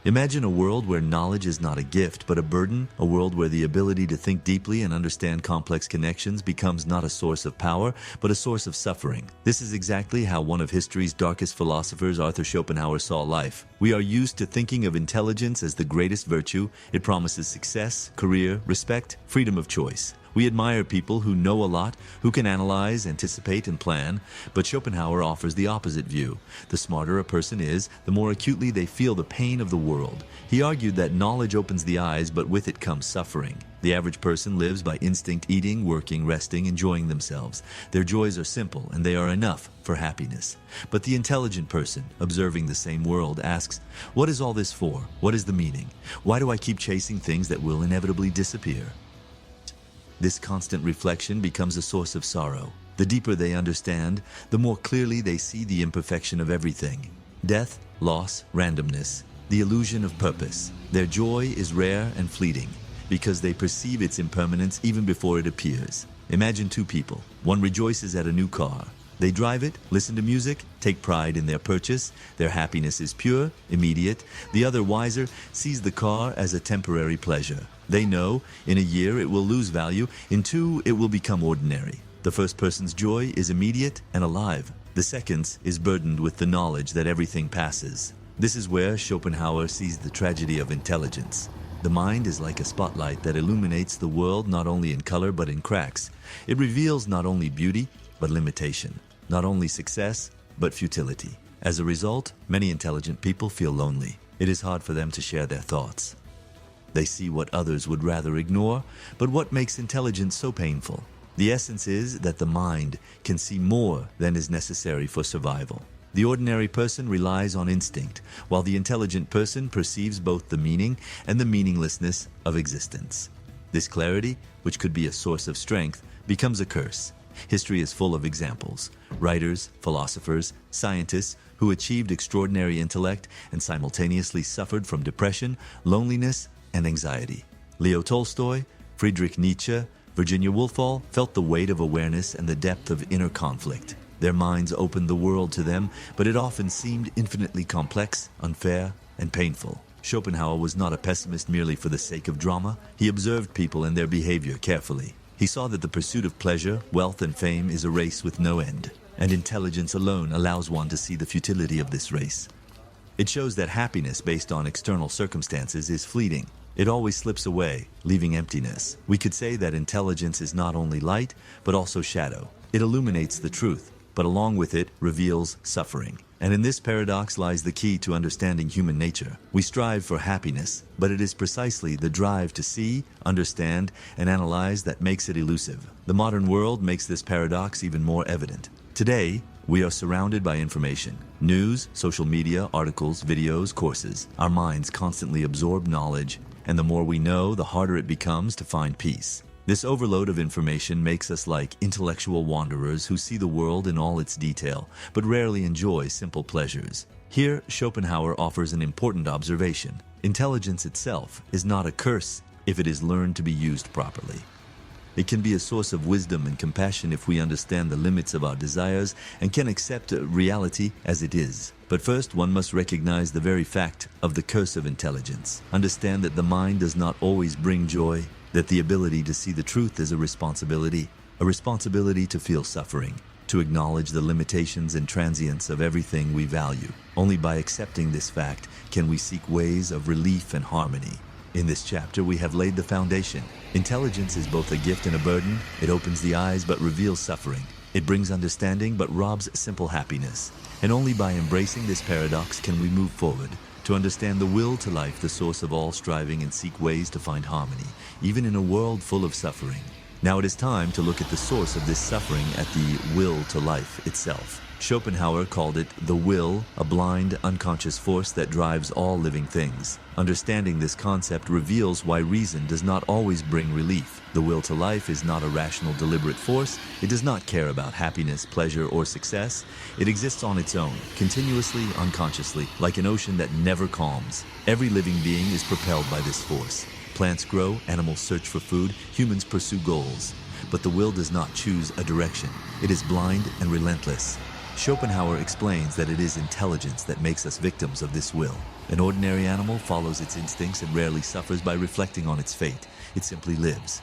Imagine a world where knowledge is not a gift, but a burden, a world where the ability to think deeply and understand complex connections becomes not a source of power, but a source of suffering. This is exactly how one of history's darkest philosophers, Arthur Schopenhauer, saw life. We are used to thinking of intelligence as the greatest virtue. It promises success, career, respect, freedom of choice. We admire people who know a lot, who can analyze, anticipate, and plan, but Schopenhauer offers the opposite view. The smarter a person is, the more acutely they feel the pain of the world. He argued that knowledge opens the eyes, but with it comes suffering. The average person lives by instinct, eating, working, resting, enjoying themselves. Their joys are simple, and they are enough for happiness. But the intelligent person, observing the same world, asks, what is all this for? What is the meaning? Why do I keep chasing things that will inevitably disappear? This constant reflection becomes a source of sorrow. The deeper they understand, the more clearly they see the imperfection of everything. Death, loss, randomness, the illusion of purpose. Their joy is rare and fleeting, because they perceive its impermanence even before it appears. Imagine two people. One rejoices at a new car. They drive it, listen to music, take pride in their purchase. Their happiness is pure, immediate. The other, wiser, sees the car as a temporary pleasure. They know, in a year it will lose value, in 2 it will become ordinary. The first person's joy is immediate and alive. The second's is burdened with the knowledge that everything passes. This is where Schopenhauer sees the tragedy of intelligence. The mind is like a spotlight that illuminates the world not only in color but in cracks. It reveals not only beauty, but limitation. Not only success, but futility. As a result, many intelligent people feel lonely. It is hard for them to share their thoughts. They see what others would rather ignore, but what makes intelligence so painful? The essence is that the mind can see more than is necessary for survival. The ordinary person relies on instinct, while the intelligent person perceives both the meaning and the meaninglessness of existence. This clarity, which could be a source of strength, becomes a curse. History is full of examples. Writers, philosophers, scientists who achieved extraordinary intellect and simultaneously suffered from depression, loneliness, and anxiety. Leo Tolstoy, Friedrich Nietzsche, Virginia Woolf felt the weight of awareness and the depth of inner conflict. Their minds opened the world to them, but it often seemed infinitely complex, unfair, and painful. Schopenhauer was not a pessimist merely for the sake of drama. He observed people and their behavior carefully. He saw that the pursuit of pleasure, wealth, and fame is a race with no end, and intelligence alone allows one to see the futility of this race. It shows that happiness based on external circumstances is fleeting. It always slips away, leaving emptiness. We could say that intelligence is not only light, but also shadow. It illuminates the truth, but along with it reveals suffering. And in this paradox lies the key to understanding human nature. We strive for happiness, but it is precisely the drive to see, understand, and analyze that makes it elusive. The modern world makes this paradox even more evident. Today, we are surrounded by information. News, social media, articles, videos, courses. Our minds constantly absorb knowledge, and the more we know, the harder it becomes to find peace. This overload of information makes us like intellectual wanderers who see the world in all its detail, but rarely enjoy simple pleasures. Here, Schopenhauer offers an important observation. Intelligence itself is not a curse if it is learned to be used properly. It can be a source of wisdom and compassion if we understand the limits of our desires and can accept reality as it is. But first, one must recognize the very fact of the curse of intelligence. Understand that the mind does not always bring joy, that the ability to see the truth is a responsibility to feel suffering, to acknowledge the limitations and transience of everything we value. Only by accepting this fact can we seek ways of relief and harmony. In this chapter, we have laid the foundation. Intelligence is both a gift and a burden. It opens the eyes but reveals suffering. It brings understanding but robs simple happiness. And only by embracing this paradox can we move forward to understand the will to life, the source of all striving, and seek ways to find harmony, even in a world full of suffering. Now it is time to look at the source of this suffering, at the will to life itself. Schopenhauer called it the will, a blind, unconscious force that drives all living things. Understanding this concept reveals why reason does not always bring relief. The will to life is not a rational, deliberate force. It does not care about happiness, pleasure, or success. It exists on its own, continuously, unconsciously, like an ocean that never calms. Every living being is propelled by this force. Plants grow, animals search for food, humans pursue goals. But the will does not choose a direction. It is blind and relentless. Schopenhauer explains that it is intelligence that makes us victims of this will. An ordinary animal follows its instincts and rarely suffers by reflecting on its fate. It simply lives.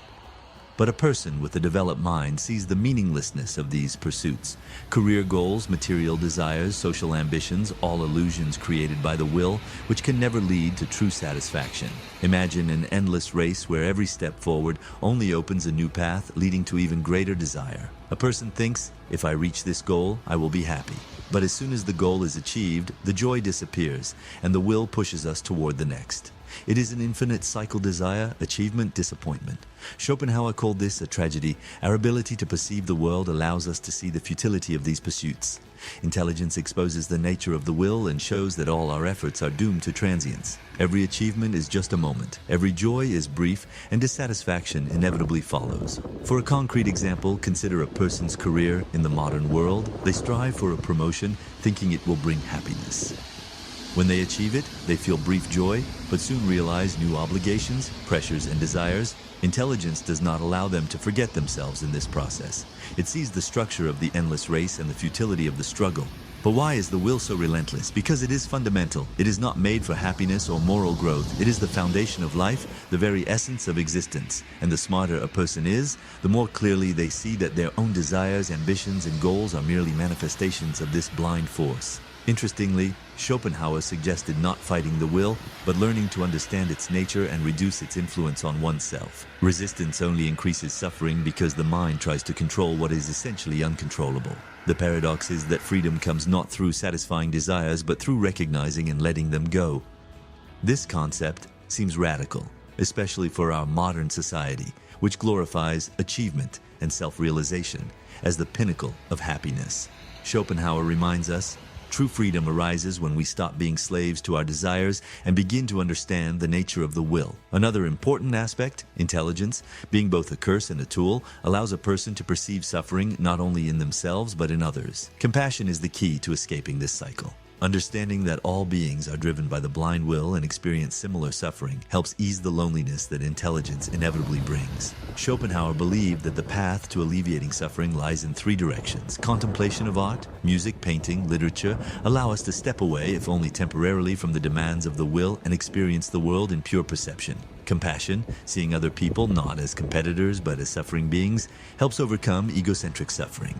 But a person with a developed mind sees the meaninglessness of these pursuits. Career goals, material desires, social ambitions, all illusions created by the will, which can never lead to true satisfaction. Imagine an endless race where every step forward only opens a new path, leading to even greater desire. A person thinks, if I reach this goal, I will be happy. But as soon as the goal is achieved, the joy disappears, and the will pushes us toward the next. It is an infinite cycle: desire, achievement, disappointment. Schopenhauer called this a tragedy. Our ability to perceive the world allows us to see the futility of these pursuits. Intelligence exposes the nature of the will and shows that all our efforts are doomed to transience. Every achievement is just a moment. Every joy is brief, and dissatisfaction inevitably follows. For a concrete example, consider a person's career in the modern world. They strive for a promotion, thinking it will bring happiness. When they achieve it, they feel brief joy, but soon realize new obligations, pressures, and desires. Intelligence does not allow them to forget themselves in this process. It sees the structure of the endless race and the futility of the struggle. But why is the will so relentless? Because it is fundamental. It is not made for happiness or moral growth. It is the foundation of life, the very essence of existence. And the smarter a person is, the more clearly they see that their own desires, ambitions, and goals are merely manifestations of this blind force. Interestingly, Schopenhauer suggested not fighting the will, but learning to understand its nature and reduce its influence on oneself. Resistance only increases suffering because the mind tries to control what is essentially uncontrollable. The paradox is that freedom comes not through satisfying desires, but through recognizing and letting them go. This concept seems radical, especially for our modern society, which glorifies achievement and self-realization as the pinnacle of happiness. Schopenhauer reminds us, true freedom arises when we stop being slaves to our desires and begin to understand the nature of the will. Another important aspect, intelligence, being both a curse and a tool, allows a person to perceive suffering not only in themselves but in others. Compassion is the key to escaping this cycle. Understanding that all beings are driven by the blind will and experience similar suffering helps ease the loneliness that intelligence inevitably brings. Schopenhauer believed that the path to alleviating suffering lies in three directions. Contemplation of art, music, painting, literature allow us to step away, if only temporarily, from the demands of the will and experience the world in pure perception. Compassion, seeing other people not as competitors but as suffering beings, helps overcome egocentric suffering.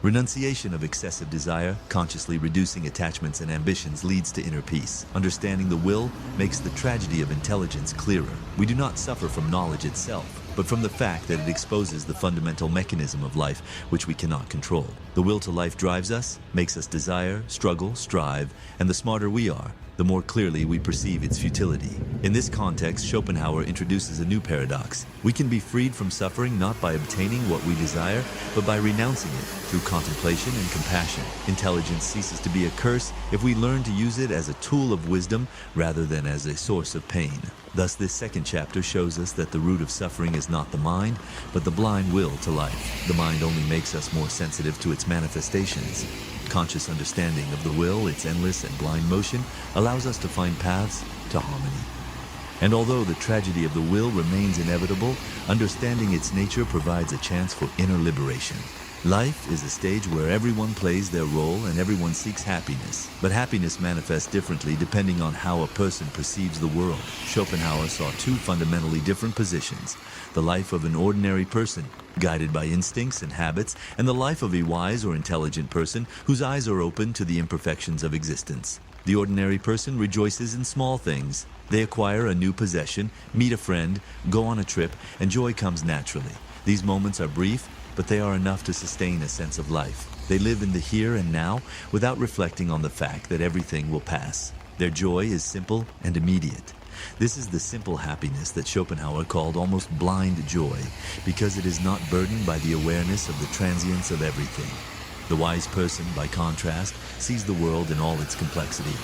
Renunciation of excessive desire, consciously reducing attachments and ambitions, leads to inner peace. Understanding the will makes the tragedy of intelligence clearer. We do not suffer from knowledge itself, but from the fact that it exposes the fundamental mechanism of life which we cannot control. The will to life drives us, makes us desire, struggle, strive, and the smarter we are, the more clearly we perceive its futility. In this context, Schopenhauer introduces a new paradox. We can be freed from suffering not by obtaining what we desire, but by renouncing it through contemplation and compassion. Intelligence ceases to be a curse if we learn to use it as a tool of wisdom rather than as a source of pain. Thus, this second chapter shows us that the root of suffering is not the mind, but the blind will to life. The mind only makes us more sensitive to its manifestations. Conscious understanding of the will, its endless and blind motion, allows us to find paths to harmony. And although the tragedy of the will remains inevitable, understanding its nature provides a chance for inner liberation. Life is a stage where everyone plays their role and everyone seeks happiness. But happiness manifests differently depending on how a person perceives the world. Schopenhauer saw two fundamentally different positions: the life of an ordinary person, guided by instincts and habits, and the life of a wise or intelligent person whose eyes are open to the imperfections of existence. The ordinary person rejoices in small things. They acquire a new possession, meet a friend, go on a trip, and joy comes naturally. These moments are brief, but they are enough to sustain a sense of life. They live in the here and now without reflecting on the fact that everything will pass. Their joy is simple and immediate. This is the simple happiness that Schopenhauer called almost blind joy, because it is not burdened by the awareness of the transience of everything. The wise person, by contrast, sees the world in all its complexity.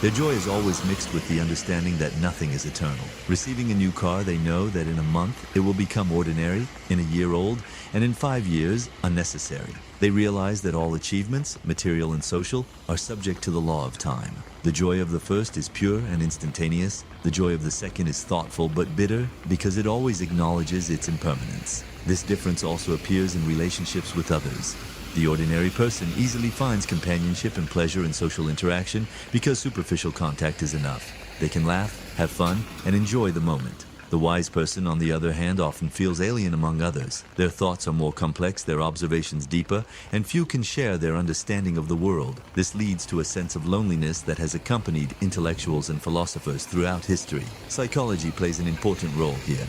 Their joy is always mixed with the understanding that nothing is eternal. Receiving a new car, they know that in a month it will become ordinary, in a year old, and in 5 years, unnecessary. They realize that all achievements, material and social, are subject to the law of time. The joy of the first is pure and instantaneous. The joy of the second is thoughtful but bitter because it always acknowledges its impermanence. This difference also appears in relationships with others. The ordinary person easily finds companionship and pleasure in social interaction because superficial contact is enough. They can laugh, have fun, and enjoy the moment. The wise person, on the other hand, often feels alien among others. Their thoughts are more complex, their observations deeper, and few can share their understanding of the world. This leads to a sense of loneliness that has accompanied intellectuals and philosophers throughout history. Psychology plays an important role here.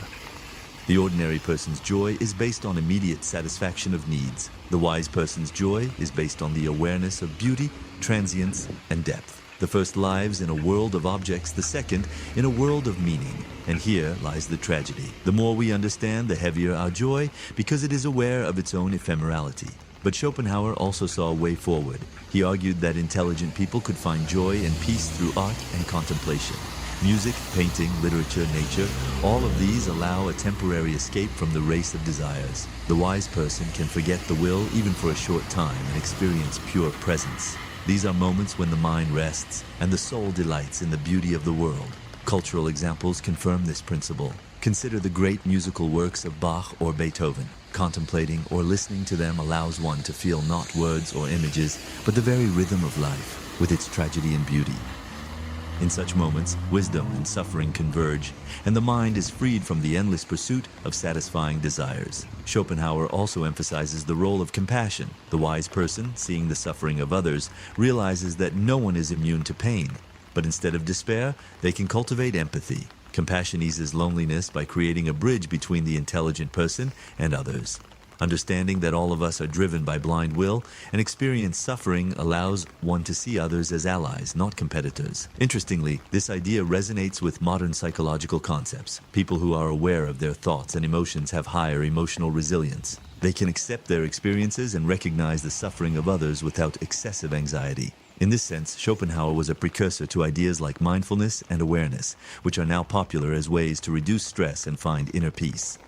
The ordinary person's joy is based on immediate satisfaction of needs. The wise person's joy is based on the awareness of beauty, transience, and depth. The first lives in a world of objects, the second in a world of meaning. And here lies the tragedy. The more we understand, the heavier our joy, because it is aware of its own ephemerality. But Schopenhauer also saw a way forward. He argued that intelligent people could find joy and peace through art and contemplation. Music, painting, literature, nature, all of these allow a temporary escape from the race of desires. The wise person can forget the will even for a short time and experience pure presence. These are moments when the mind rests and the soul delights in the beauty of the world. Cultural examples confirm this principle. Consider the great musical works of Bach or Beethoven. Contemplating or listening to them allows one to feel not words or images, but the very rhythm of life, with its tragedy and beauty. In such moments, wisdom and suffering converge, and the mind is freed from the endless pursuit of satisfying desires. Schopenhauer also emphasizes the role of compassion. The wise person, seeing the suffering of others, realizes that no one is immune to pain, but instead of despair, they can cultivate empathy. Compassion eases loneliness by creating a bridge between the intelligent person and others. Understanding that all of us are driven by blind will and experience suffering allows one to see others as allies, not competitors. Interestingly, this idea resonates with modern psychological concepts. People who are aware of their thoughts and emotions have higher emotional resilience. They can accept their experiences and recognize the suffering of others without excessive anxiety. In this sense, Schopenhauer was a precursor to ideas like mindfulness and awareness, which are now popular as ways to reduce stress and find inner peace.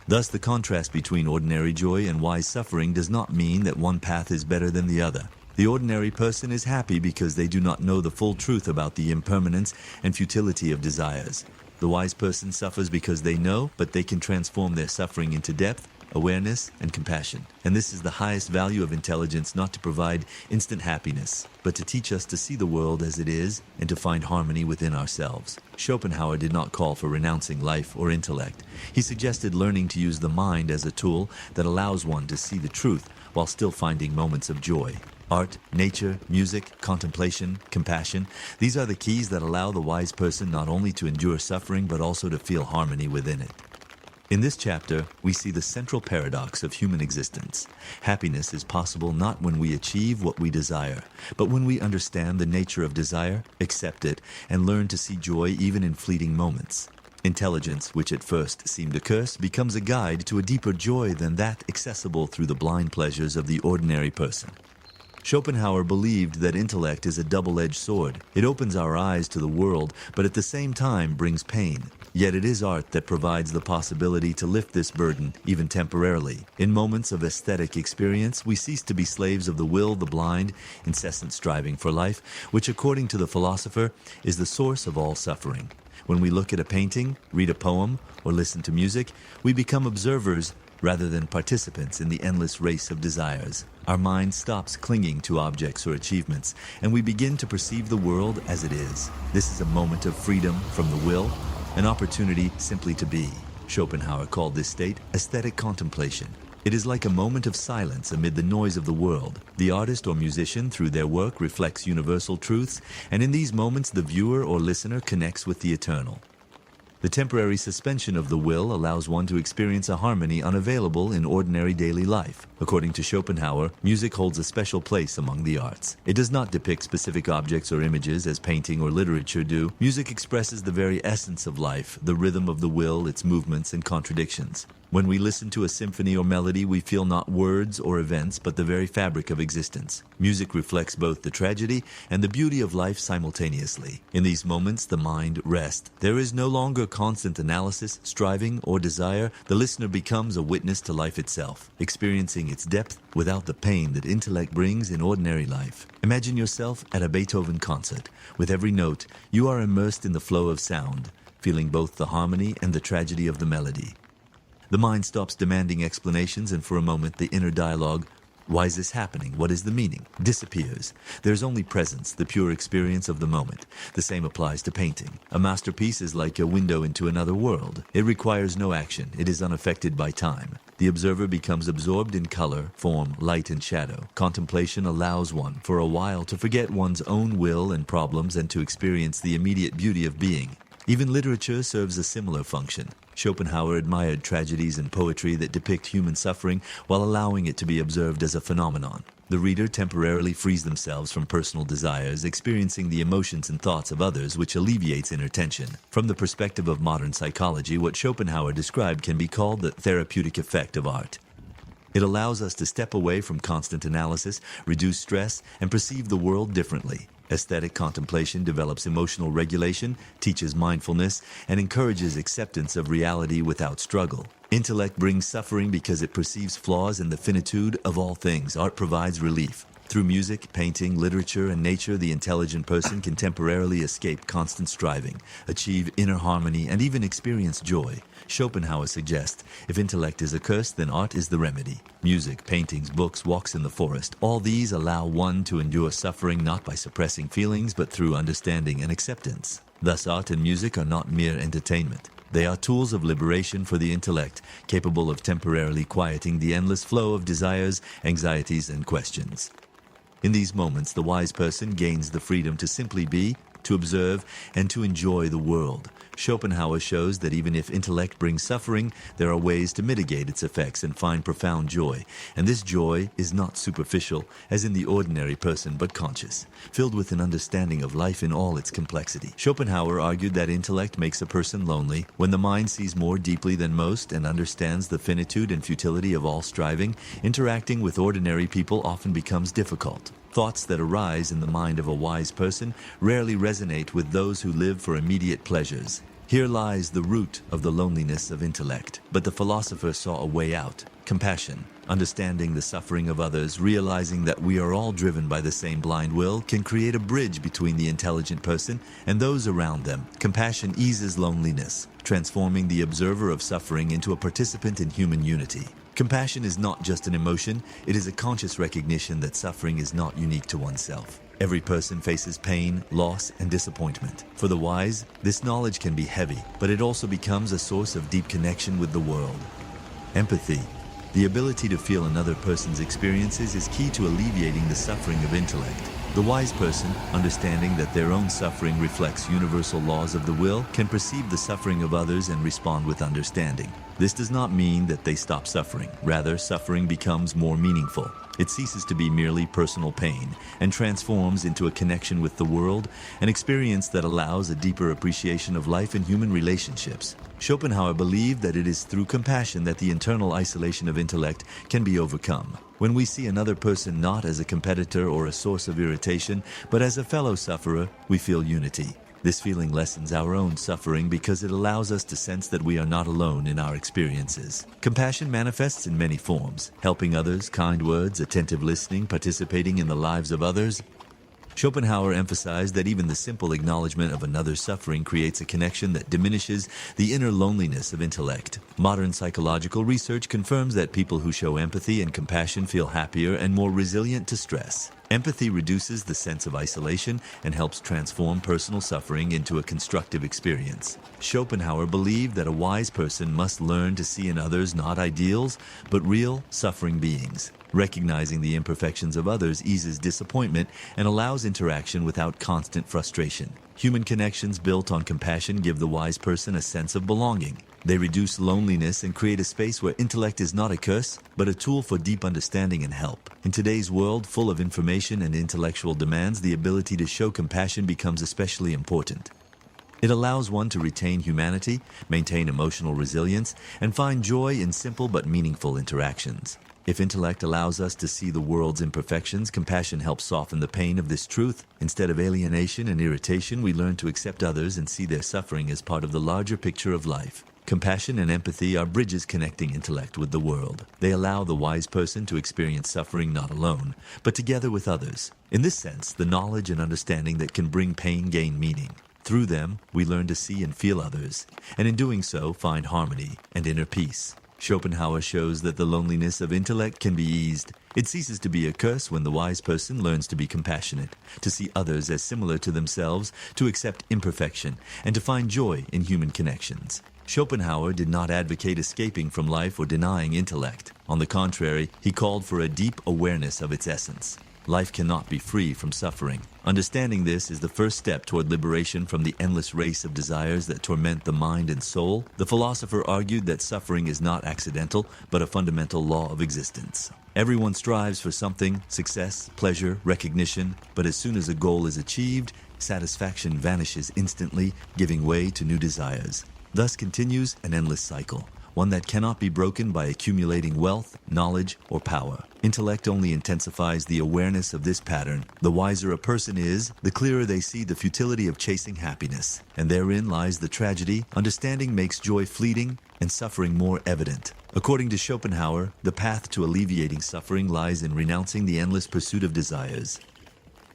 Thus, the contrast between ordinary joy and wise suffering does not mean that one path is better than the other. The ordinary person is happy because they do not know the full truth about the impermanence and futility of desires. The wise person suffers because they know, but they can transform their suffering into depth, awareness, and compassion. And this is the highest value of intelligence, not to provide instant happiness, but to teach us to see the world as it is and to find harmony within ourselves. Schopenhauer did not call for renouncing life or intellect. He suggested learning to use the mind as a tool that allows one to see the truth while still finding moments of joy. Art, nature, music, contemplation, compassion, these are the keys that allow the wise person not only to endure suffering but also to feel harmony within it. In this chapter, we see the central paradox of human existence. Happiness is possible not when we achieve what we desire, but when we understand the nature of desire, accept it, and learn to see joy even in fleeting moments. Intelligence, which at first seemed a curse, becomes a guide to a deeper joy than that accessible through the blind pleasures of the ordinary person. Schopenhauer believed that intellect is a double-edged sword. It opens our eyes to the world, but at the same time brings pain. Yet it is art that provides the possibility to lift this burden, even temporarily. In moments of aesthetic experience, we cease to be slaves of the will, the blind, incessant striving for life, which, according to the philosopher, is the source of all suffering. When we look at a painting, read a poem, or listen to music, we become observers rather than participants in the endless race of desires. Our mind stops clinging to objects or achievements, and we begin to perceive the world as it is. This is a moment of freedom from the will, an opportunity simply to be. Schopenhauer called this state aesthetic contemplation. It is like a moment of silence amid the noise of the world. The artist or musician, through their work, reflects universal truths, and in these moments the viewer or listener connects with the eternal. The temporary suspension of the will allows one to experience a harmony unavailable in ordinary daily life. According to Schopenhauer, music holds a special place among the arts. It does not depict specific objects or images as painting or literature do. Music expresses the very essence of life, the rhythm of the will, its movements and contradictions. When we listen to a symphony or melody, we feel not words or events, but the very fabric of existence. Music reflects both the tragedy and the beauty of life simultaneously. In these moments, the mind rests. There is no longer constant analysis, striving, or desire. The listener becomes a witness to life itself, experiencing its depth without the pain that intellect brings in ordinary life. Imagine yourself at a Beethoven concert. With every note, you are immersed in the flow of sound, feeling both the harmony and the tragedy of the melody. The mind stops demanding explanations, and for a moment the inner dialogue Why is this happening? What is the meaning? Disappears. There's only presence, the pure experience of the moment. The same applies to painting. A masterpiece is like a window into another world. It requires no action. It is unaffected by time. The observer becomes absorbed in color, form, light, and shadow. Contemplation allows one, for a while, to forget one's own will and problems and to experience the immediate beauty of being. Even literature serves a similar function. Schopenhauer admired tragedies and poetry that depict human suffering while allowing it to be observed as a phenomenon. The reader temporarily frees themselves from personal desires, experiencing the emotions and thoughts of others, which alleviates inner tension. From the perspective of modern psychology, what Schopenhauer described can be called the therapeutic effect of art. It allows us to step away from constant analysis, reduce stress, and perceive the world differently. Aesthetic contemplation develops emotional regulation, teaches mindfulness, and encourages acceptance of reality without struggle. Intellect brings suffering because it perceives flaws in the finitude of all things. Art provides relief. Through music, painting, literature, and nature, the intelligent person can temporarily escape constant striving, achieve inner harmony, and even experience joy. Schopenhauer suggests, if intellect is a curse, then art is the remedy. Music, paintings, books, walks in the forest, all these allow one to endure suffering not by suppressing feelings, but through understanding and acceptance. Thus, art and music are not mere entertainment. They are tools of liberation for the intellect, capable of temporarily quieting the endless flow of desires, anxieties, and questions. In these moments, the wise person gains the freedom to simply be, to observe, and to enjoy the world. Schopenhauer shows that even if intellect brings suffering, there are ways to mitigate its effects and find profound joy. And this joy is not superficial, as in the ordinary person, but conscious, filled with an understanding of life in all its complexity. Schopenhauer argued that intellect makes a person lonely. When the mind sees more deeply than most and understands the finitude and futility of all striving, interacting with ordinary people often becomes difficult. Thoughts that arise in the mind of a wise person rarely resonate with those who live for immediate pleasures. Here lies the root of the loneliness of intellect. But the philosopher saw a way out: compassion. Understanding the suffering of others, realizing that we are all driven by the same blind will, can create a bridge between the intelligent person and those around them. Compassion eases loneliness, transforming the observer of suffering into a participant in human unity. Compassion is not just an emotion, it is a conscious recognition that suffering is not unique to oneself. Every person faces pain, loss, and disappointment. For the wise, this knowledge can be heavy, but it also becomes a source of deep connection with the world. Empathy. The ability to feel another person's experiences is key to alleviating the suffering of intellect. The wise person, understanding that their own suffering reflects universal laws of the will, can perceive the suffering of others and respond with understanding. This does not mean that they stop suffering. Rather, suffering becomes more meaningful. It ceases to be merely personal pain and transforms into a connection with the world, an experience that allows a deeper appreciation of life and human relationships. Schopenhauer believed that it is through compassion that the internal isolation of intellect can be overcome. When we see another person not as a competitor or a source of irritation, but as a fellow sufferer, we feel unity. This feeling lessens our own suffering because it allows us to sense that we are not alone in our experiences. Compassion manifests in many forms: helping others, kind words, attentive listening, participating in the lives of others. Schopenhauer emphasized that even the simple acknowledgement of another's suffering creates a connection that diminishes the inner loneliness of intellect. Modern psychological research confirms that people who show empathy and compassion feel happier and more resilient to stress. Empathy reduces the sense of isolation and helps transform personal suffering into a constructive experience. Schopenhauer believed that a wise person must learn to see in others not ideals, but real, suffering beings. Recognizing the imperfections of others eases disappointment and allows interaction without constant frustration. Human connections built on compassion give the wise person a sense of belonging. They reduce loneliness and create a space where intellect is not a curse, but a tool for deep understanding and help. In today's world, full of information and intellectual demands, the ability to show compassion becomes especially important. It allows one to retain humanity, maintain emotional resilience, and find joy in simple but meaningful interactions. If intellect allows us to see the world's imperfections, compassion helps soften the pain of this truth. Instead of alienation and irritation, we learn to accept others and see their suffering as part of the larger picture of life. Compassion and empathy are bridges connecting intellect with the world. They allow the wise person to experience suffering not alone, but together with others. In this sense, the knowledge and understanding that can bring pain gain meaning. Through them, we learn to see and feel others, and in doing so, find harmony and inner peace. Schopenhauer shows that the loneliness of intellect can be eased. It ceases to be a curse when the wise person learns to be compassionate, to see others as similar to themselves, to accept imperfection, and to find joy in human connections. Schopenhauer did not advocate escaping from life or denying intellect. On the contrary, he called for a deep awareness of its essence. Life cannot be free from suffering. Understanding this is the first step toward liberation from the endless race of desires that torment the mind and soul. The philosopher argued that suffering is not accidental, but a fundamental law of existence. Everyone strives for something, success, pleasure, recognition, but as soon as a goal is achieved, satisfaction vanishes instantly, giving way to new desires. Thus continues an endless cycle, one that cannot be broken by accumulating wealth, knowledge, or power. Intellect only intensifies the awareness of this pattern. The wiser a person is, the clearer they see the futility of chasing happiness. And therein lies the tragedy. Understanding makes joy fleeting and suffering more evident. According to Schopenhauer, the path to alleviating suffering lies in renouncing the endless pursuit of desires.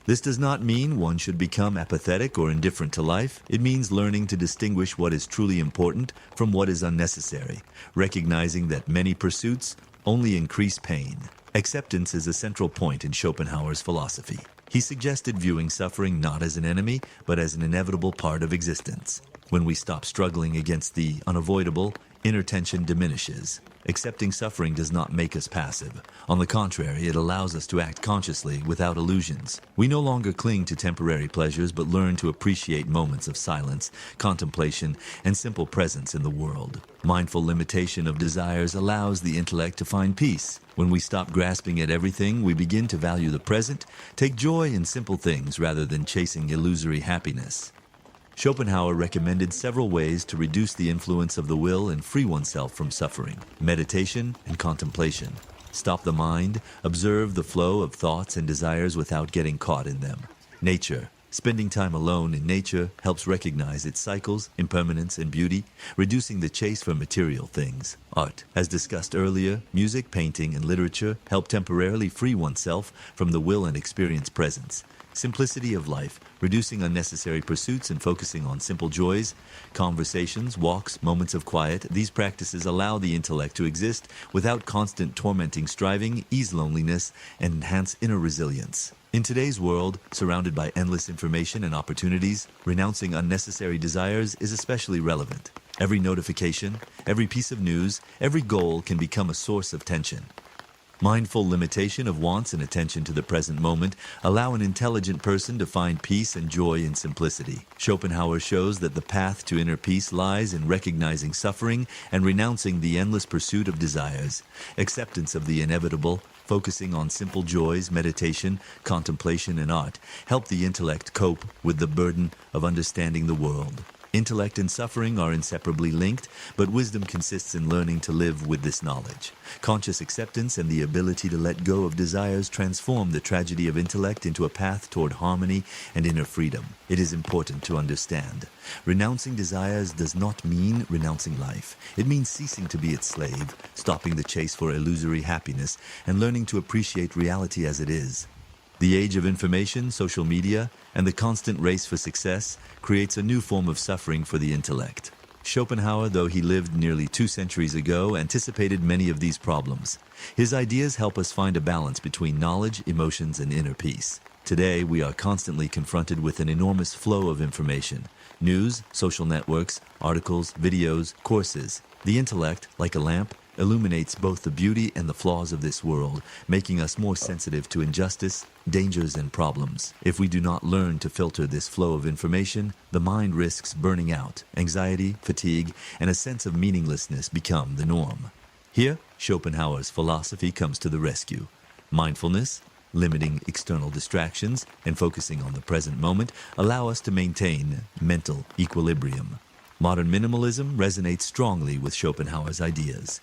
This does not mean one should become apathetic or indifferent to life. It means learning to distinguish what is truly important from what is unnecessary, recognizing that many pursuits only increase pain. Acceptance is a central point in Schopenhauer's philosophy. He suggested viewing suffering not as an enemy, but as an inevitable part of existence. When we stop struggling against the unavoidable, inner tension diminishes. Accepting suffering does not make us passive. On the contrary, it allows us to act consciously without illusions. We no longer cling to temporary pleasures, but learn to appreciate moments of silence, contemplation, and simple presence in the world. Mindful limitation of desires allows the intellect to find peace. When we stop grasping at everything, we begin to value the present, take joy in simple things rather than chasing illusory happiness. Schopenhauer recommended several ways to reduce the influence of the will and free oneself from suffering: meditation and contemplation. Stop the mind, observe the flow of thoughts and desires without getting caught in them. Nature. Spending time alone in nature helps recognize its cycles, impermanence, and beauty, reducing the chase for material things. Art. As discussed earlier, music, painting, and literature help temporarily free oneself from the will and experience presence. Simplicity of life, reducing unnecessary pursuits and focusing on simple joys, conversations, walks, moments of quiet. These practices allow the intellect to exist without constant tormenting striving, ease loneliness, and enhance inner resilience. In today's world, surrounded by endless information and opportunities, renouncing unnecessary desires is especially relevant. Every notification, every piece of news, every goal can become a source of tension. Mindful limitation of wants and attention to the present moment allow an intelligent person to find peace and joy in simplicity. Schopenhauer shows that the path to inner peace lies in recognizing suffering and renouncing the endless pursuit of desires. Acceptance of the inevitable, focusing on simple joys, meditation, contemplation, and art help the intellect cope with the burden of understanding the world. Intellect and suffering are inseparably linked, but wisdom consists in learning to live with this knowledge. Conscious acceptance and the ability to let go of desires transform the tragedy of intellect into a path toward harmony and inner freedom. It is important to understand. Renouncing desires does not mean renouncing life. It means ceasing to be its slave, stopping the chase for illusory happiness, and learning to appreciate reality as it is. The age of information, social media, and the constant race for success creates a new form of suffering for the intellect. Schopenhauer, though he lived nearly 2 centuries ago, anticipated many of these problems. His ideas help us find a balance between knowledge, emotions, and inner peace. Today, we are constantly confronted with an enormous flow of information: news, social networks, articles, videos, courses. The intellect, like a lamp, illuminates both the beauty and the flaws of this world, making us more sensitive to injustice, dangers, and problems. If we do not learn to filter this flow of information, the mind risks burning out. Anxiety, fatigue, and a sense of meaninglessness become the norm. Here, Schopenhauer's philosophy comes to the rescue. Mindfulness, limiting external distractions, and focusing on the present moment allow us to maintain mental equilibrium. Modern minimalism resonates strongly with Schopenhauer's ideas.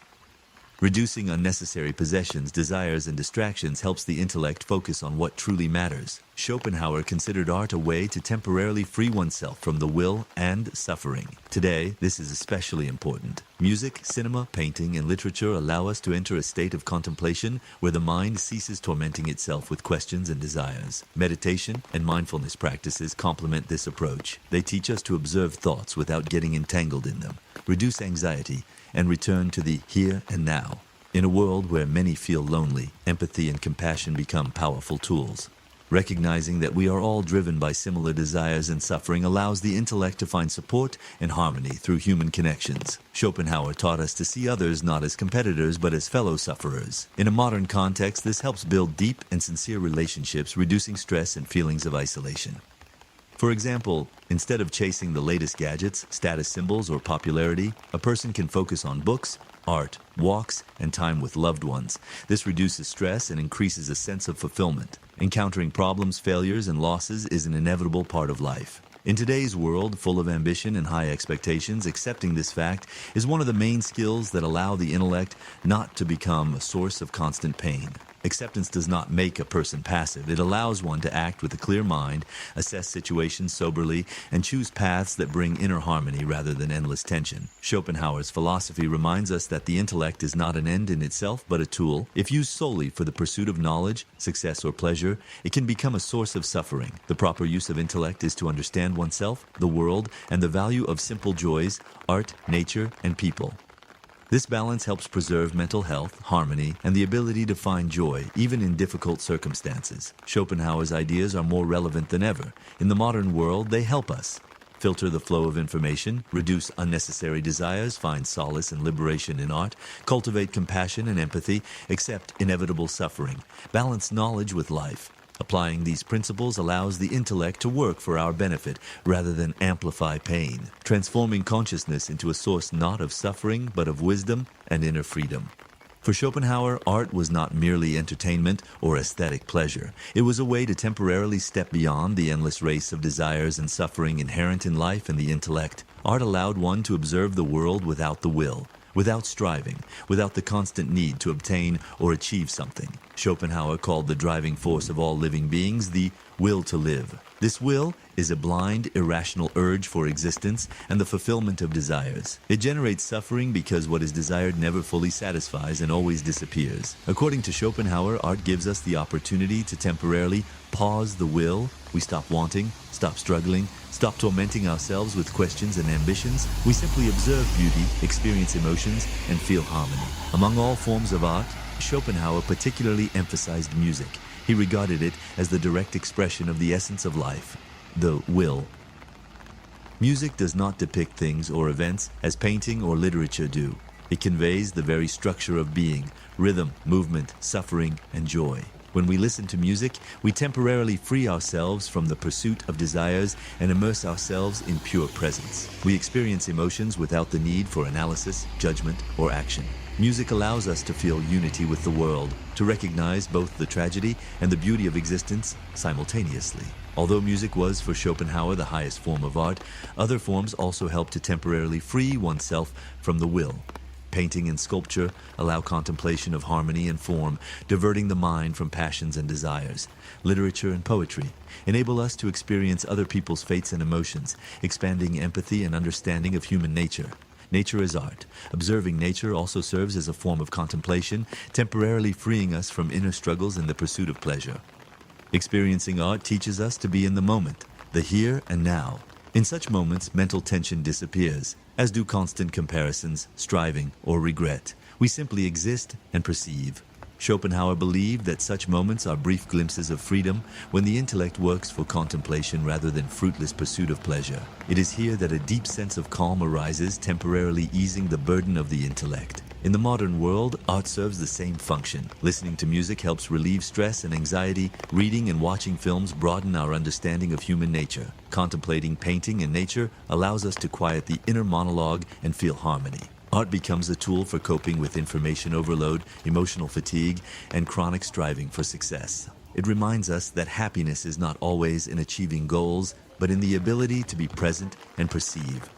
Reducing unnecessary possessions, desires, and distractions helps the intellect focus on what truly matters. Schopenhauer considered art a way to temporarily free oneself from the will and suffering. Today, this is especially important. Music, cinema, painting, and literature allow us to enter a state of contemplation where the mind ceases tormenting itself with questions and desires. Meditation and mindfulness practices complement this approach. They teach us to observe thoughts without getting entangled in them, reduce anxiety, and return to the here and now. In a world where many feel lonely, empathy and compassion become powerful tools. Recognizing that we are all driven by similar desires and suffering allows the intellect to find support and harmony through human connections. Schopenhauer taught us to see others not as competitors but as fellow sufferers. In a modern context, this helps build deep and sincere relationships, reducing stress and feelings of isolation. For example, instead of chasing the latest gadgets, status symbols, or popularity, a person can focus on books, art, walks, and time with loved ones. This reduces stress and increases a sense of fulfillment. Encountering problems, failures, and losses is an inevitable part of life. In today's world, full of ambition and high expectations, accepting this fact is one of the main skills that allow the intellect not to become a source of constant pain. Acceptance does not make a person passive. It allows one to act with a clear mind, assess situations soberly, and choose paths that bring inner harmony rather than endless tension. Schopenhauer's philosophy reminds us that the intellect is not an end in itself, but a tool. If used solely for the pursuit of knowledge, success, or pleasure, it can become a source of suffering. The proper use of intellect is to understand oneself, the world, and the value of simple joys, art, nature, and people. This balance helps preserve mental health, harmony, and the ability to find joy, even in difficult circumstances. Schopenhauer's ideas are more relevant than ever. In the modern world, they help us filter the flow of information, reduce unnecessary desires, find solace and liberation in art, cultivate compassion and empathy, accept inevitable suffering, balance knowledge with life. Applying these principles allows the intellect to work for our benefit rather than amplify pain, transforming consciousness into a source not of suffering but of wisdom and inner freedom. For Schopenhauer, art was not merely entertainment or aesthetic pleasure. It was a way to temporarily step beyond the endless race of desires and suffering inherent in life and the intellect. Art allowed one to observe the world without the will, without striving, without the constant need to obtain or achieve something. Schopenhauer called the driving force of all living beings the will to live. This will is a blind, irrational urge for existence and the fulfillment of desires. It generates suffering because what is desired never fully satisfies and always disappears. According to Schopenhauer, art gives us the opportunity to temporarily pause the will. We stop wanting, stop struggling, stop tormenting ourselves with questions and ambitions. We simply observe beauty, experience emotions, and feel harmony. Among all forms of art, Schopenhauer particularly emphasized music. He regarded it as the direct expression of the essence of life, the will. Music does not depict things or events as painting or literature do. It conveys the very structure of being, rhythm, movement, suffering, and joy. When we listen to music, we temporarily free ourselves from the pursuit of desires and immerse ourselves in pure presence. We experience emotions without the need for analysis, judgment, or action. Music allows us to feel unity with the world, to recognize both the tragedy and the beauty of existence simultaneously. Although music was for Schopenhauer the highest form of art, other forms also help to temporarily free oneself from the will. Painting and sculpture allow contemplation of harmony and form, diverting the mind from passions and desires. Literature and poetry enable us to experience other people's fates and emotions, expanding empathy and understanding of human nature. Nature is art. Observing nature also serves as a form of contemplation, temporarily freeing us from inner struggles in the pursuit of pleasure. Experiencing art teaches us to be in the moment, the here and now. In such moments, mental tension disappears, as do constant comparisons, striving, or regret. We simply exist and perceive. Schopenhauer believed that such moments are brief glimpses of freedom when the intellect works for contemplation rather than fruitless pursuit of pleasure. It is here that a deep sense of calm arises, temporarily easing the burden of the intellect. In the modern world, art serves the same function. Listening to music helps relieve stress and anxiety. Reading and watching films broaden our understanding of human nature. Contemplating painting and nature allows us to quiet the inner monologue and feel harmony. Art becomes a tool for coping with information overload, emotional fatigue, and chronic striving for success. It reminds us that happiness is not always in achieving goals, but in the ability to be present and perceive.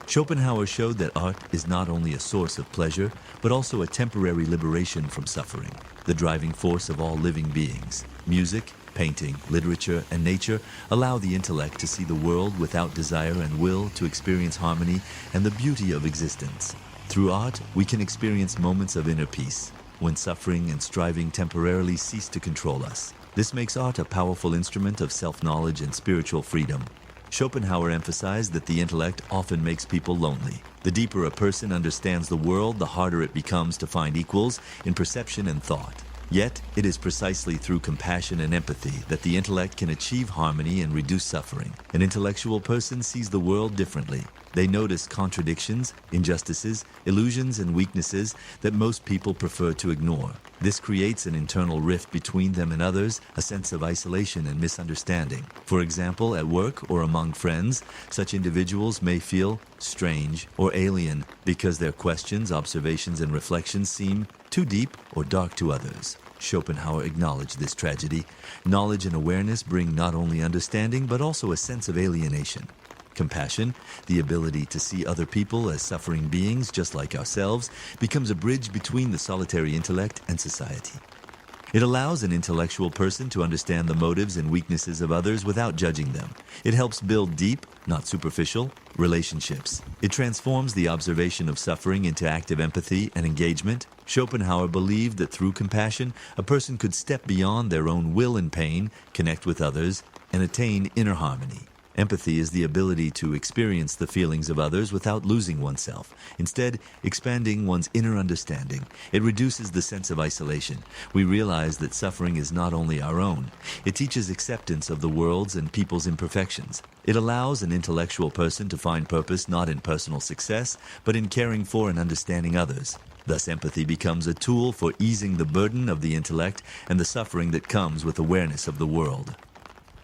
Schopenhauer showed that art is not only a source of pleasure, but also a temporary liberation from suffering, the driving force of all living beings. Music, painting, literature, and nature allow the intellect to see the world without desire and will to experience harmony and the beauty of existence. Through art, we can experience moments of inner peace, when suffering and striving temporarily cease to control us. This makes art a powerful instrument of self-knowledge and spiritual freedom. Schopenhauer emphasized that the intellect often makes people lonely. The deeper a person understands the world, the harder it becomes to find equals in perception and thought. Yet, it is precisely through compassion and empathy that the intellect can achieve harmony and reduce suffering. An intellectual person sees the world differently. They notice contradictions, injustices, illusions, and weaknesses that most people prefer to ignore. This creates an internal rift between them and others, a sense of isolation and misunderstanding. For example, at work or among friends, such individuals may feel strange or alien because their questions, observations, and reflections seem too deep or dark to others. Schopenhauer acknowledged this tragedy. Knowledge and awareness bring not only understanding but also a sense of alienation. Compassion, the ability to see other people as suffering beings just like ourselves, becomes a bridge between the solitary intellect and society. It allows an intellectual person to understand the motives and weaknesses of others without judging them. It helps build deep, not superficial, relationships. It transforms the observation of suffering into active empathy and engagement. Schopenhauer believed that through compassion, a person could step beyond their own will and pain, connect with others, and attain inner harmony. Empathy is the ability to experience the feelings of others without losing oneself, instead expanding one's inner understanding. It reduces the sense of isolation. We realize that suffering is not only our own. It teaches acceptance of the world's and people's imperfections. It allows an intellectual person to find purpose not in personal success, but in caring for and understanding others. Thus, empathy becomes a tool for easing the burden of the intellect and the suffering that comes with awareness of the world.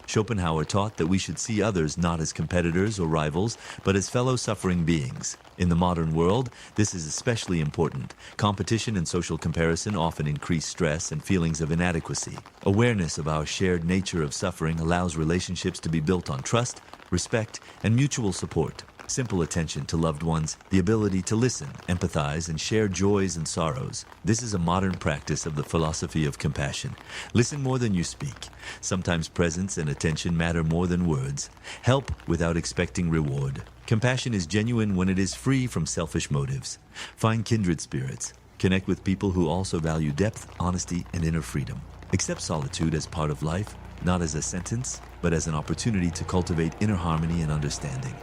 Schopenhauer taught that we should see others not as competitors or rivals, but as fellow suffering beings. In the modern world, this is especially important. Competition and social comparison often increase stress and feelings of inadequacy. Awareness of our shared nature of suffering allows relationships to be built on trust, respect, and mutual support. Simple attention to loved ones, the ability to listen, empathize, and share joys and sorrows. This is a modern practice of the philosophy of compassion. Listen more than you speak. Sometimes presence and attention matter more than words. Help without expecting reward. Compassion is genuine when it is free from selfish motives. Find kindred spirits. Connect with people who also value depth, honesty, and inner freedom. Accept solitude as part of life, not as a sentence, but as an opportunity to cultivate inner harmony and understanding.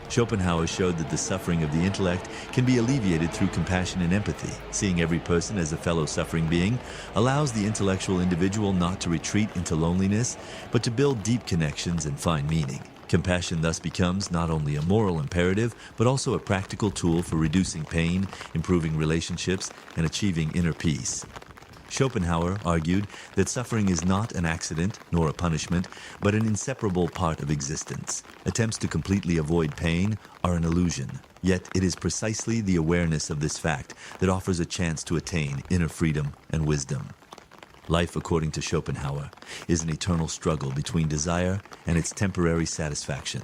Schopenhauer showed that the suffering of the intellect can be alleviated through compassion and empathy. Seeing every person as a fellow suffering being allows the intellectual individual not to retreat into loneliness, but to build deep connections and find meaning. Compassion thus becomes not only a moral imperative, but also a practical tool for reducing pain, improving relationships, and achieving inner peace. Schopenhauer argued that suffering is not an accident nor a punishment, but an inseparable part of existence. Attempts to completely avoid pain are an illusion. Yet it is precisely the awareness of this fact that offers a chance to attain inner freedom and wisdom. Life, according to Schopenhauer, is an eternal struggle between desire and its temporary satisfaction.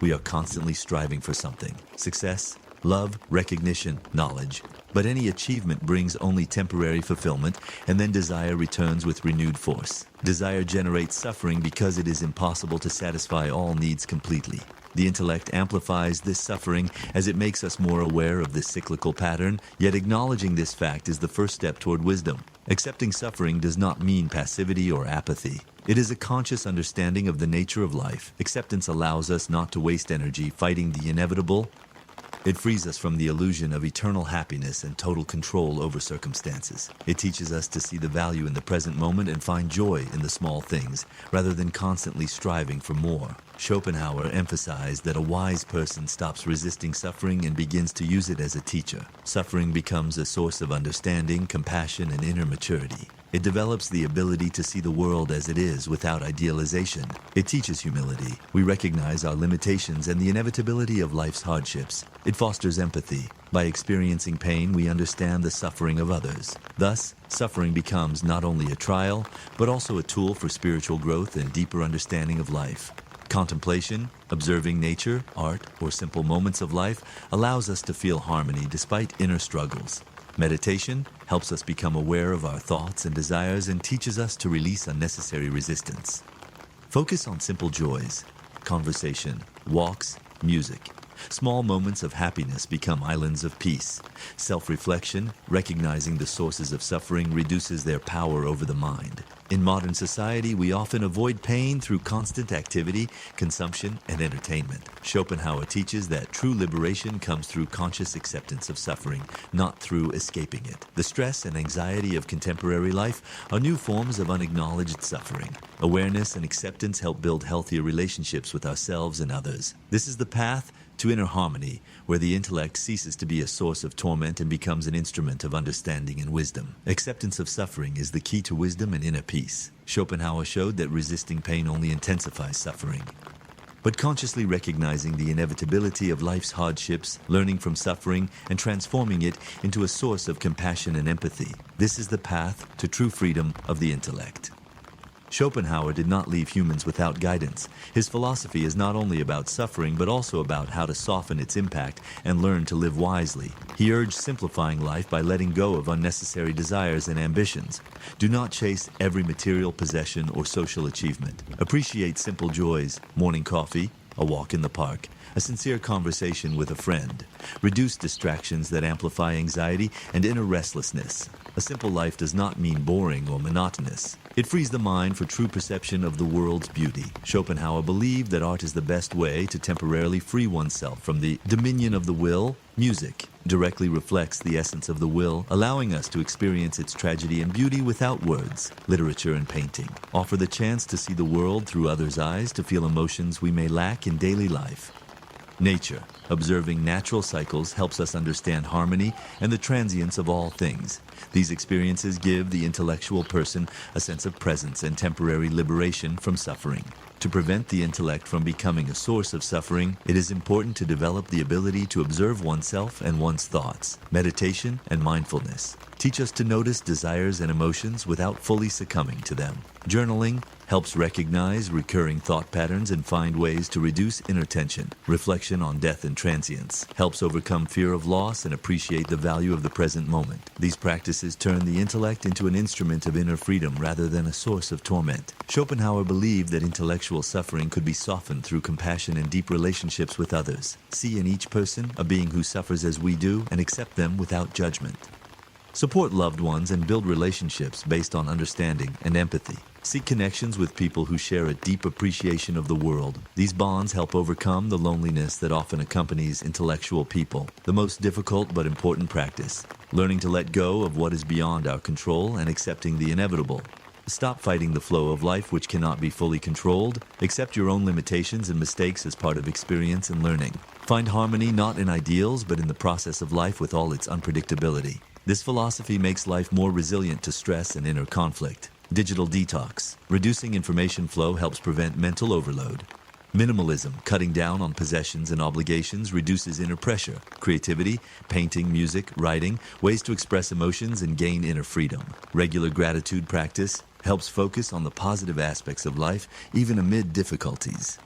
We are constantly striving for something: success, love, recognition, knowledge. But any achievement brings only temporary fulfillment, and then desire returns with renewed force. Desire generates suffering because it is impossible to satisfy all needs completely. The intellect amplifies this suffering as it makes us more aware of this cyclical pattern, yet acknowledging this fact is the first step toward wisdom. Accepting suffering does not mean passivity or apathy. It is a conscious understanding of the nature of life. Acceptance allows us not to waste energy fighting the inevitable. It frees us from the illusion of eternal happiness and total control over circumstances. It teaches us to see the value in the present moment and find joy in the small things, rather than constantly striving for more. Schopenhauer emphasized that a wise person stops resisting suffering and begins to use it as a teacher. Suffering becomes a source of understanding, compassion, and inner maturity. It develops the ability to see the world as it is without idealization. It teaches humility. We recognize our limitations and the inevitability of life's hardships. It fosters empathy. By experiencing pain, we understand the suffering of others. Thus, suffering becomes not only a trial, but also a tool for spiritual growth and deeper understanding of life. Contemplation, observing nature, art, or simple moments of life allows us to feel harmony despite inner struggles. Meditation helps us become aware of our thoughts and desires and teaches us to release unnecessary resistance. Focus on simple joys, conversation, walks, music. Small moments of happiness become islands of peace. Self-reflection, recognizing the sources of suffering, reduces their power over the mind. In modern society, we often avoid pain through constant activity, consumption, and entertainment. Schopenhauer teaches that true liberation comes through conscious acceptance of suffering, not through escaping it. The stress and anxiety of contemporary life are new forms of unacknowledged suffering. Awareness and acceptance help build healthier relationships with ourselves and others. This is the path to inner harmony, where the intellect ceases to be a source of torment and becomes an instrument of understanding and wisdom. Acceptance of suffering is the key to wisdom and inner peace. Schopenhauer showed that resisting pain only intensifies suffering. But consciously recognizing the inevitability of life's hardships, learning from suffering, and transforming it into a source of compassion and empathy, this is the path to true freedom of the intellect. Schopenhauer did not leave humans without guidance. His philosophy is not only about suffering, but also about how to soften its impact and learn to live wisely. He urged simplifying life by letting go of unnecessary desires and ambitions. Do not chase every material possession or social achievement. Appreciate simple joys, morning coffee, a walk in the park, a sincere conversation with a friend. Reduce distractions that amplify anxiety and inner restlessness. A simple life does not mean boring or monotonous. It frees the mind for true perception of the world's beauty. Schopenhauer believed that art is the best way to temporarily free oneself from the dominion of the will. Music directly reflects the essence of the will, allowing us to experience its tragedy and beauty without words. Literature and painting offer the chance to see the world through others' eyes, to feel emotions we may lack in daily life. Nature, observing natural cycles, helps us understand harmony and the transience of all things. These experiences give the intellectual person a sense of presence and temporary liberation from suffering. To prevent the intellect from becoming a source of suffering, it is important to develop the ability to observe oneself and one's thoughts. Meditation and mindfulness teach us to notice desires and emotions without fully succumbing to them. Journaling helps recognize recurring thought patterns and find ways to reduce inner tension. Reflection on death and transience helps overcome fear of loss and appreciate the value of the present moment. These practices turn the intellect into an instrument of inner freedom rather than a source of torment. Schopenhauer believed that intellectual suffering could be softened through compassion and deep relationships with others. See in each person a being who suffers as we do and accept them without judgment. Support loved ones and build relationships based on understanding and empathy. Seek connections with people who share a deep appreciation of the world. These bonds help overcome the loneliness that often accompanies intellectual people. The most difficult but important practice: learning to let go of what is beyond our control and accepting the inevitable. Stop fighting the flow of life which cannot be fully controlled. Accept your own limitations and mistakes as part of experience and learning. Find harmony not in ideals but in the process of life with all its unpredictability. This philosophy makes life more resilient to stress and inner conflict. Digital detox. Reducing information flow helps prevent mental overload. Minimalism, cutting down on possessions and obligations, reduces inner pressure. Creativity, painting, music, writing, ways to express emotions and gain inner freedom. Regular gratitude practice helps focus on the positive aspects of life, even amid difficulties.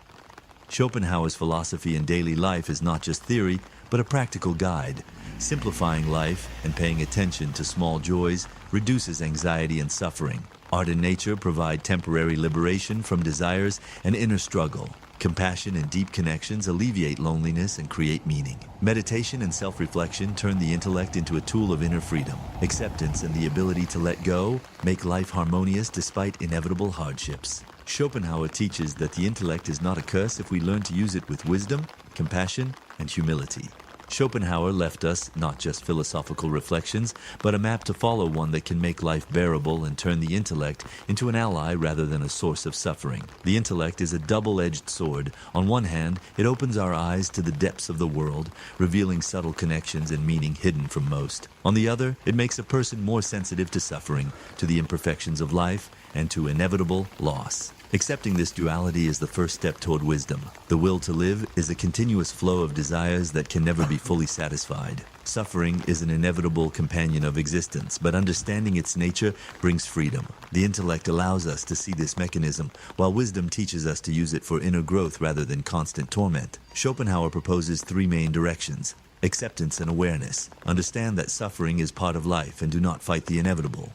Schopenhauer's philosophy in daily life is not just theory, but a practical guide. Simplifying life and paying attention to small joys reduces anxiety and suffering. Art and nature provide temporary liberation from desires and inner struggle. Compassion and deep connections alleviate loneliness and create meaning. Meditation and self-reflection turn the intellect into a tool of inner freedom. Acceptance and the ability to let go make life harmonious despite inevitable hardships. Schopenhauer teaches that the intellect is not a curse if we learn to use it with wisdom, compassion, and humility. Schopenhauer left us not just philosophical reflections, but a map to follow, one that can make life bearable and turn the intellect into an ally rather than a source of suffering. The intellect is a double-edged sword. On one hand, it opens our eyes to the depths of the world, revealing subtle connections and meaning hidden from most. On the other, it makes a person more sensitive to suffering, to the imperfections of life, and to inevitable loss. Accepting this duality is the first step toward wisdom. The will to live is a continuous flow of desires that can never be fully satisfied. Suffering is an inevitable companion of existence, but understanding its nature brings freedom. The intellect allows us to see this mechanism, while wisdom teaches us to use it for inner growth rather than constant torment. Schopenhauer proposes three main directions: Acceptance and awareness. Understand that suffering is part of life and do not fight the inevitable.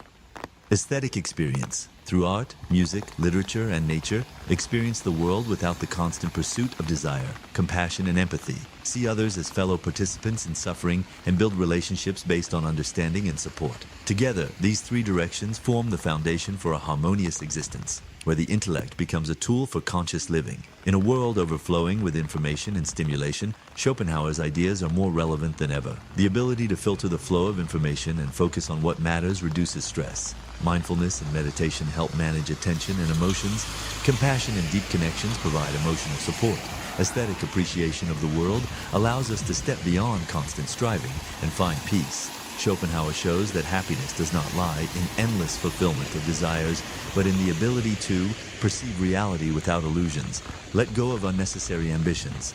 Aesthetic experience. Through art, music, literature, and nature, experience the world without the constant pursuit of desire, compassion, and empathy. See others as fellow participants in suffering and build relationships based on understanding and support. Together, these three directions form the foundation for a harmonious existence, where the intellect becomes a tool for conscious living. In a world overflowing with information and stimulation, Schopenhauer's ideas are more relevant than ever. The ability to filter the flow of information and focus on what matters reduces stress. Mindfulness and meditation help manage attention and emotions. Compassion and deep connections provide emotional support. Aesthetic appreciation of the world allows us to step beyond constant striving and find peace. Schopenhauer shows that happiness does not lie in endless fulfillment of desires, but in the ability to perceive reality without illusions, let go of unnecessary ambitions.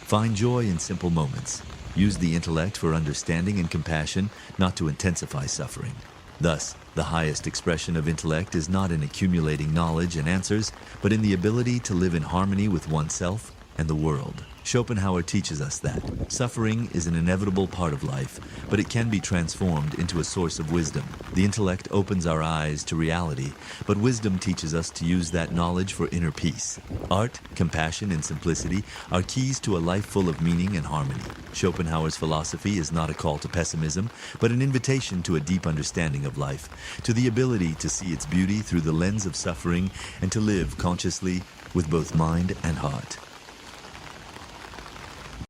Find joy in simple moments. Use the intellect for understanding and compassion, not to intensify suffering. Thus, the highest expression of intellect is not in accumulating knowledge and answers, but in the ability to live in harmony with oneself and the world. Schopenhauer teaches us that suffering is an inevitable part of life, but it can be transformed into a source of wisdom. The intellect opens our eyes to reality, but wisdom teaches us to use that knowledge for inner peace. Art, compassion, and simplicity are keys to a life full of meaning and harmony. Schopenhauer's philosophy is not a call to pessimism, but an invitation to a deep understanding of life, to the ability to see its beauty through the lens of suffering, and to live consciously with both mind and heart.